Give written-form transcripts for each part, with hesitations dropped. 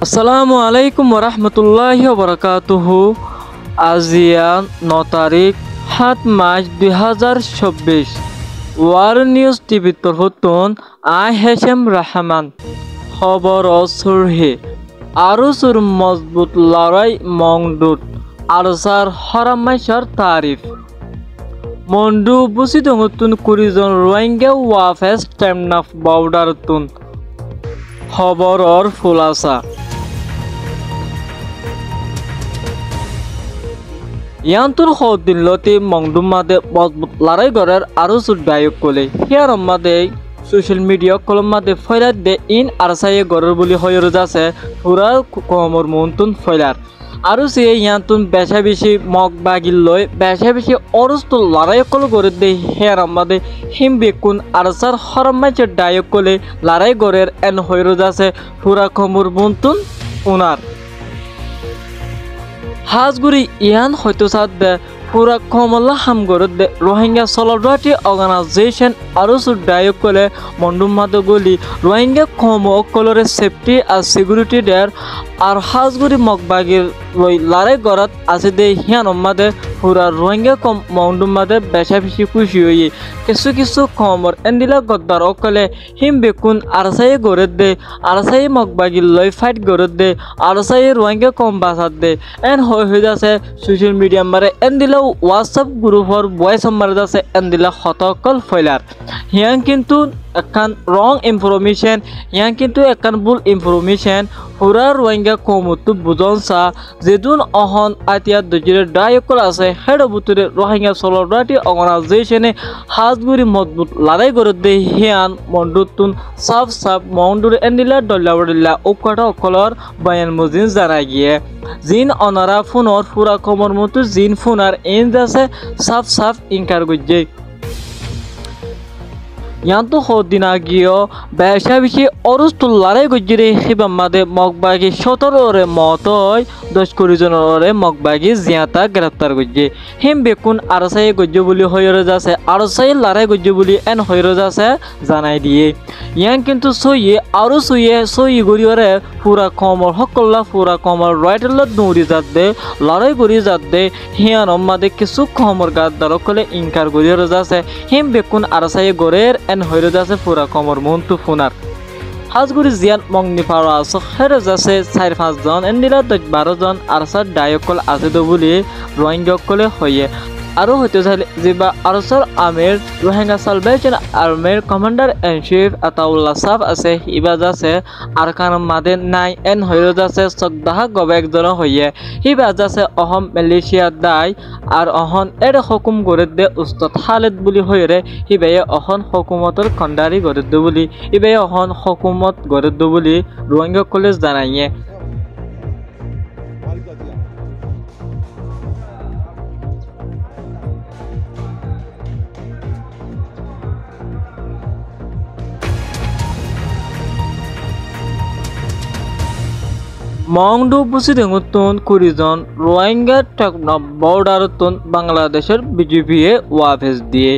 আসসালামু আলাইকুম ওরহমতুল্লাহি ওবরাকাতুহু। আজিয়া 9 তারিখ 7 মার্চ 2024 ওয়ার নিউজ টিভি তরফতুন আই হেশেম রহমান খবর সুরহি আরো সুর মজবুত লড়াই মংডুত আরসার হরামাইশার তারিফ মন্ডু বুসি দঙতুন কুড়িজন রোহিঙ্গা ওয়াফেস টেমনাফ বর্ডারতুন খবরর ফুলাসা ইয়ান্তুর হদিন লতি মংডুম মাদে মজবুত লড়াই গড়ের আরো সুর ডায়ক কলে হিয়ার মাদে সোশ্যাল মিডিয়া কলম মাদে ফয়লার দে ইন আরসায়ে গড়ের বলি হয়র যাচ্ছে পুরা কমর মন্তুন ফয়লার আরো সে ইয়ান্তুন বেশা বেশি মগ বাগিল লয় বেশা বেশি অরস্ত লড়াই কল গড়ে দে হিয়ার মাদে হিম বেকুন আরসার হরমাইছে ডায়ক কলে লড়াই গড়ের এন হয়র যাচ্ছে পুরা কমর মন্তুন উনার হাজগুড়ি ইয়ান হয়তো সাদ দে পুরা কমলা হামগরত দে রোহিঙ্গা সলিডারিটি অর্গানাইজেশন আরো সুডায়ক কলে মন্ডুম মাদে গলি রোহিঙ্গা কম অকলরে সেফটি আর সিকিউরিটি দের আর হাজগুড়ি মগবাগির লই লড়াই গড়াত আছে দে হিয়ান মাদে পুরা রোহিঙ্গা কম মন্ডুম মাদে বেশা বেশি খুশি হয়ে কিছু কিছু কমর এন্দিলা গদ্দার অকলে হিম বেকুন আরসাই গড়ে দে আরসাই মগবাগির লই ফাইট গড়ে দে আরসাই রোহিঙ্গা কম বাসাত দে এন হয়ে যাচ্ছে সোশ্যাল মিডিয়া মারে এন্দিলা হোয়াটসঅ্যাপ গ্রুপর ভয়েস মারে যাচ্ছে এন্দিলা হতকল ফয়লার হিয়ান কিন্তু একান রং ইনফরমেশন হিয়ান কিন্তু একান ভুল ইনফরমেশন পুরা রোহিঙ্গা কমতো বুঝনসা যেদুন অহন আতিয়া দজিরে ডায়কল আছে হেড বুতুরে রোহিঙ্গা সলিডারিটি অর্গানাইজেশনে হাজগুড়ি মজবুত লড়াই করে দে হিয়ান মন্ডুতুন সাফ সাফ মন্ডুর এন্দিলা ডল্লাবডিল্লা উকটা অকলর বয়ান মুজিন জানাই গিয়ে জিন অনারা ফোনর পুরা কমর মতো জিন ফোনার এন যাচ্ছে সাফ সাফ ইনকার গজ্জে ইয়ান্তু হদিন আগিও বেশা বেশি অরস্তুল লড়াই গজ্জিরে হিবাম মাদে মগবাগি 17 মতয় 10 কুড়িজনরে মগবাগি জিয়াতা গ্রেপ্তার গজ্জে হিম বেকুন আরসাই গজ্জ বলি হয়রে যাচ্ছে আরসাই লড়াই গজ্জ বলি এন হয়রে যাচ্ছে জানাই দিয়ে ইয়ান কিন্তু সইয়ে আরো সই গরিয়রে পুরা কমর হকল্লা পুরা কমর রাইটল দৌড়ি যাত দে লড়াই গড়ি যাত দে হিয়ান মাদে কিছু কমর গাদ্দার কলে ইনকার গরিয়রে যাচ্ছে হিম বেকুন আরসাই গরের এন হইরে যাচ্ছে পুরা কমর মন্তু ফোনার হাজগুড়ি জিয়ান মংনি পাওয়া আছে হেরে যাচ্ছে 4-5 জন এন্দিলা 10-12 জন আরসার ডায়কল আছে তো বলি রোহিঙ্গা কলে হয়ে আরো হইতে চাইলে যেবা আরসার আমির রোহিঙ্গা সালভেশন আর্মির কমান্ডার ইন চিফ আতাউল্লাহ সাফ আছে ইবা যাচ্ছে আরকান মাদে নাই এন হইরে যাচ্ছে সগদাহ গবেক জন হয়ে হিবা যাচ্ছে অহম মালয়েশিয়া দায় আর অহন এর হুকুম করে দে উস্তাদ খালিদ বলি হইরে হিবাই অহন হুকুমতর খন্ডারি করে দে বলি হিবাই অহন হুকুমত করে দে বলি রোহিঙ্গা কলেজ জানাইয়ে মংডু বুসি দেঙুতুন কুড়িজন রোহিঙ্গা টেকনাফ বর্ডারতুন বাংলাদেশের বিজেপি ওয়াফেস দিয়ে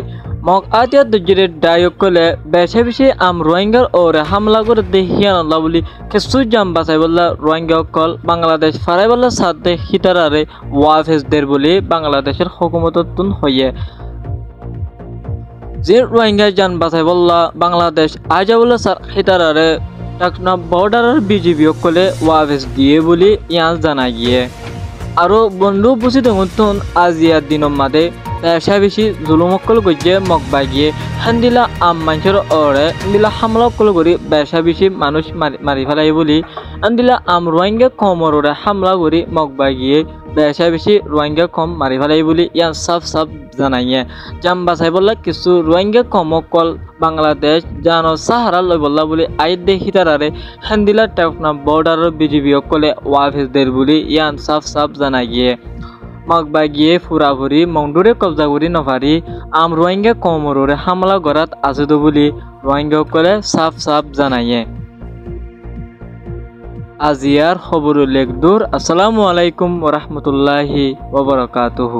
মগ আতিয়া দজিরে ডায়ক কলে বেশা বেশি রোহিঙ্গার ওরে হামলা করে দে হিয়ান বলি কিছু জাম বাঁচাই বললা রোহিঙ্গা কল বাংলাদেশ ফারাই বললা সাথে হিতারারে ওয়াফেস দের বলি বাংলাদেশের হুকুমততুন হইয়ে যে রোহিঙ্গা জান বাঁচাই বললা বাংলাদেশ আজা বললা সার হিতারারে টেকনাফ বর্ডারের বিজেপি কলে ওয়াফেস দিয়ে বলি ইয়ান জানা গিয়ে আরো বন্ধু বুঝি দেখুন আজিয়া দিনের মাদে বেশা বেশি জুলুমকল গজ্জে মগবা গিয়ে হান্দিলা মানুষের ওরে দিলা হামলা কল করি বেশা বেশি মানুষ মারি ফেলাই বলি আন্দিলা রোহিঙ্গা কমর ওরে হামলা করি মগবা গিয়ে বেশা বেশি রোহিঙ্গা কম মারি ফেলাই বলি ইয়ান সাফ সাফ জানাইয়ে জাম বাছাই বললা কিছু রোহিঙ্গা কমকল বাংলাদেশ জানো সাহারা লই বললা বলি আইত দেখি তারারে হান্দিলা টেকনাফ বর্ডারের বিজেপি কলে ওয়াফেস দের বলি ইয়ান সাফ সাফ জানাই গিয়ে মগবা গিয়ে ফুরাফুরি মংডুরে কবজা করি নভারি রোহিঙ্গা কমরে হামলা গড়াত আছে তো বলি রোহিঙ্গা কলে সাফ সাফ জানাইয়ে আজিয়ার খবর লেখ দূর। আসসালামু আলাইকুম ওরহমতুল্লাহি ওবরাকাতুহু।